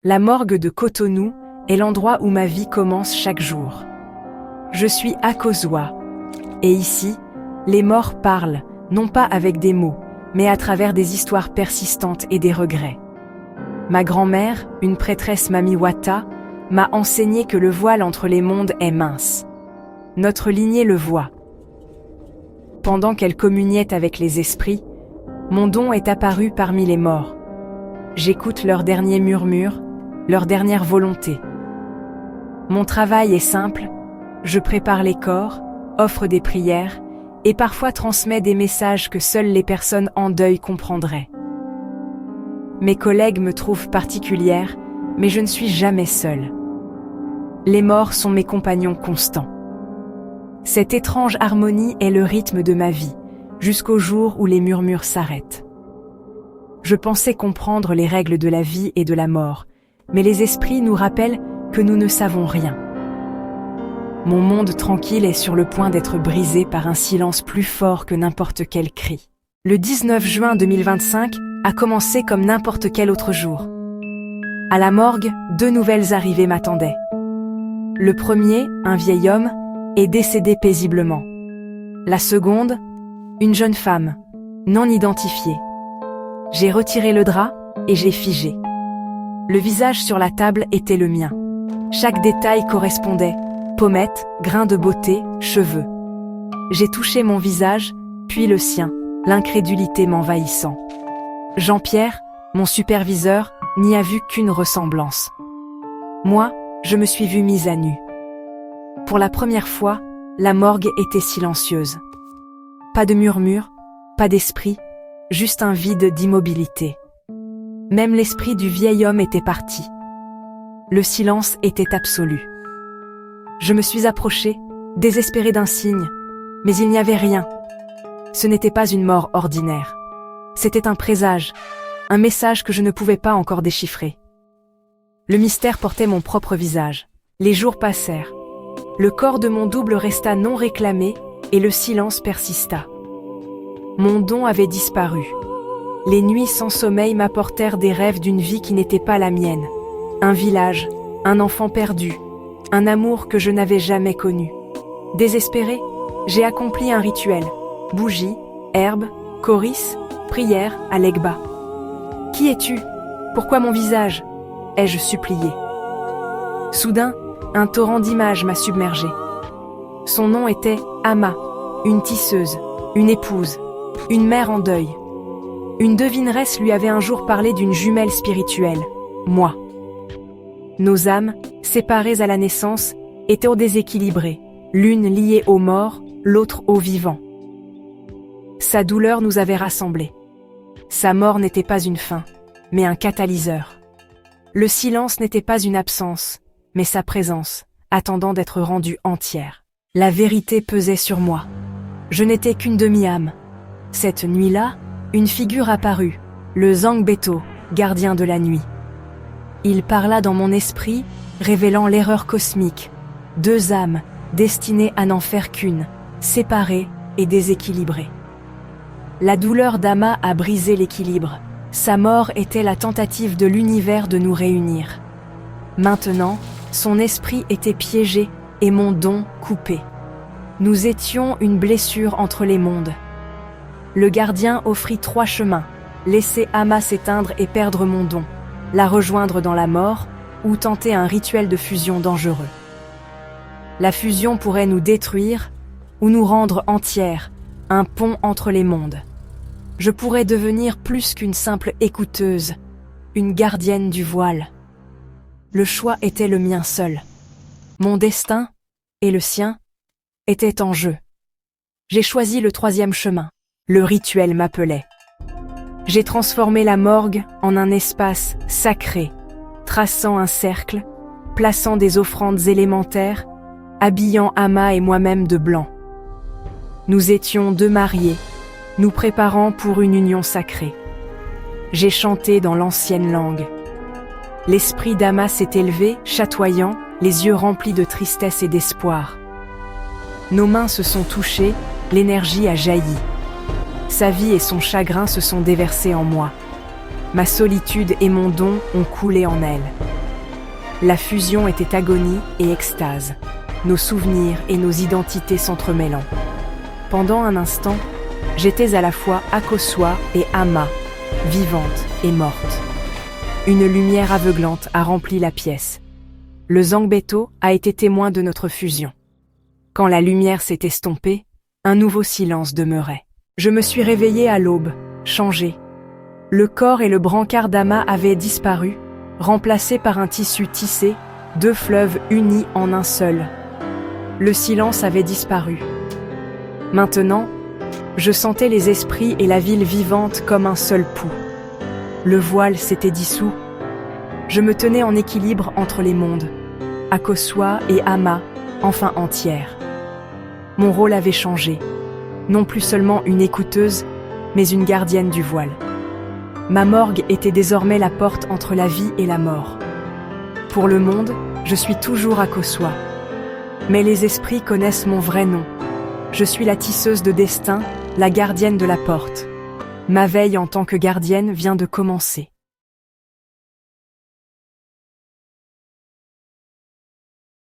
La morgue de Cotonou est l'endroit où ma vie commence chaque jour. Je suis à Kozwa. Et ici, les morts parlent, non pas avec des mots, mais à travers des histoires persistantes et des regrets. Ma grand-mère, une prêtresse Mami Wata, m'a enseigné que le voile entre les mondes est mince. Notre lignée le voit. Pendant qu'elle communiait avec les esprits, mon don est apparu parmi les morts. J'écoute leurs derniers murmures, leur dernière volonté. Mon travail est simple, je prépare les corps, offre des prières et parfois transmets des messages que seules les personnes en deuil comprendraient. Mes collègues me trouvent particulière, mais je ne suis jamais seule. Les morts sont mes compagnons constants. Cette étrange harmonie est le rythme de ma vie, jusqu'au jour où les murmures s'arrêtent. Je pensais comprendre les règles de la vie et de la mort, mais les esprits nous rappellent que nous ne savons rien. Mon monde tranquille est sur le point d'être brisé par un silence plus fort que n'importe quel cri. Le 19 juin 2025 a commencé comme n'importe quel autre jour. À la morgue, 2 nouvelles arrivées m'attendaient. Le premier, un vieil homme, est décédé paisiblement. La seconde, une jeune femme, non identifiée. J'ai retiré le drap et j'ai figé. Le visage sur la table était le mien. Chaque détail correspondait. Pommettes, grains de beauté, cheveux. J'ai touché mon visage, puis le sien, l'incrédulité m'envahissant. Jean-Pierre, mon superviseur, n'y a vu qu'une ressemblance. Moi, je me suis vue mise à nu. Pour la première fois, la morgue était silencieuse. Pas de murmure, pas d'esprit, juste un vide d'immobilité. Même l'esprit du vieil homme était parti. Le silence était absolu. Je me suis approchée, désespérée d'un signe, mais il n'y avait rien. Ce n'était pas une mort ordinaire. C'était un présage, un message que je ne pouvais pas encore déchiffrer. Le mystère portait mon propre visage. Les jours passèrent. Le corps de mon double resta non réclamé et le silence persista. Mon don avait disparu. Les nuits sans sommeil m'apportèrent des rêves d'une vie qui n'était pas la mienne. Un village, un enfant perdu, un amour que je n'avais jamais connu. Désespéré, j'ai accompli un rituel. Bougies, herbes, coris, prière à l'Egba. « Qui es-tu? Pourquoi mon visage ?» ai-je supplié. Soudain, un torrent d'images m'a submergé. Son nom était Ama, une tisseuse, une épouse, une mère en deuil. Une devineresse lui avait un jour parlé d'une jumelle spirituelle, moi. Nos âmes, séparées à la naissance, étaient déséquilibrées, l'une liée aux morts, l'autre aux vivants. Sa douleur nous avait rassemblés. Sa mort n'était pas une fin, mais un catalyseur. Le silence n'était pas une absence, mais sa présence, attendant d'être rendue entière. La vérité pesait sur moi. Je n'étais qu'une demi-âme. Cette nuit-là, une figure apparut, le Zangbeto, gardien de la nuit. Il parla dans mon esprit, révélant l'erreur cosmique. 2 âmes, destinées à n'en faire qu'une, séparées et déséquilibrées. La douleur d'Ama a brisé l'équilibre. Sa mort était la tentative de l'univers de nous réunir. Maintenant, son esprit était piégé et mon don coupé. Nous étions une blessure entre les mondes. Le gardien offrit 3 chemins, laisser Ama s'éteindre et perdre mon don, la rejoindre dans la mort ou tenter un rituel de fusion dangereux. La fusion pourrait nous détruire ou nous rendre entières, un pont entre les mondes. Je pourrais devenir plus qu'une simple écouteuse, une gardienne du voile. Le choix était le mien seul. Mon destin, et le sien, étaient en jeu. J'ai choisi le 3e chemin. Le rituel m'appelait. J'ai transformé la morgue en un espace sacré, traçant un cercle, plaçant des offrandes élémentaires, habillant Ama et moi-même de blanc. Nous étions 2 mariés, nous préparant pour une union sacrée. J'ai chanté dans l'ancienne langue. L'esprit d'Ama s'est élevé, chatoyant, les yeux remplis de tristesse et d'espoir. Nos mains se sont touchées, l'énergie a jailli. Sa vie et son chagrin se sont déversés en moi. ma solitude et mon don ont coulé en elle. La fusion était agonie et extase, nos souvenirs et nos identités s'entremêlant. Pendant un instant, j'étais à la fois Akosua et Ama, vivante et morte. Une lumière aveuglante a rempli la pièce. Le Zangbeto a été témoin de notre fusion. Quand la lumière s'est estompée, un nouveau silence demeurait. Je me suis réveillée à l'aube, changée. Le corps et le brancard d'Ama avaient disparu, remplacés par un tissu tissé, deux fleuves unis en un seul. Le silence avait disparu. Maintenant, je sentais les esprits et la ville vivante comme un seul pouls. Le voile s'était dissous. Je me tenais en équilibre entre les mondes, Akosua et Ama, enfin entière. Mon rôle avait changé, non plus seulement une écouteuse, mais une gardienne du voile. Ma morgue était désormais la porte entre la vie et la mort. Pour le monde, je suis toujours Akosua. Mais les esprits connaissent mon vrai nom. Je suis la tisseuse de destin, la gardienne de la porte. Ma veille en tant que gardienne vient de commencer.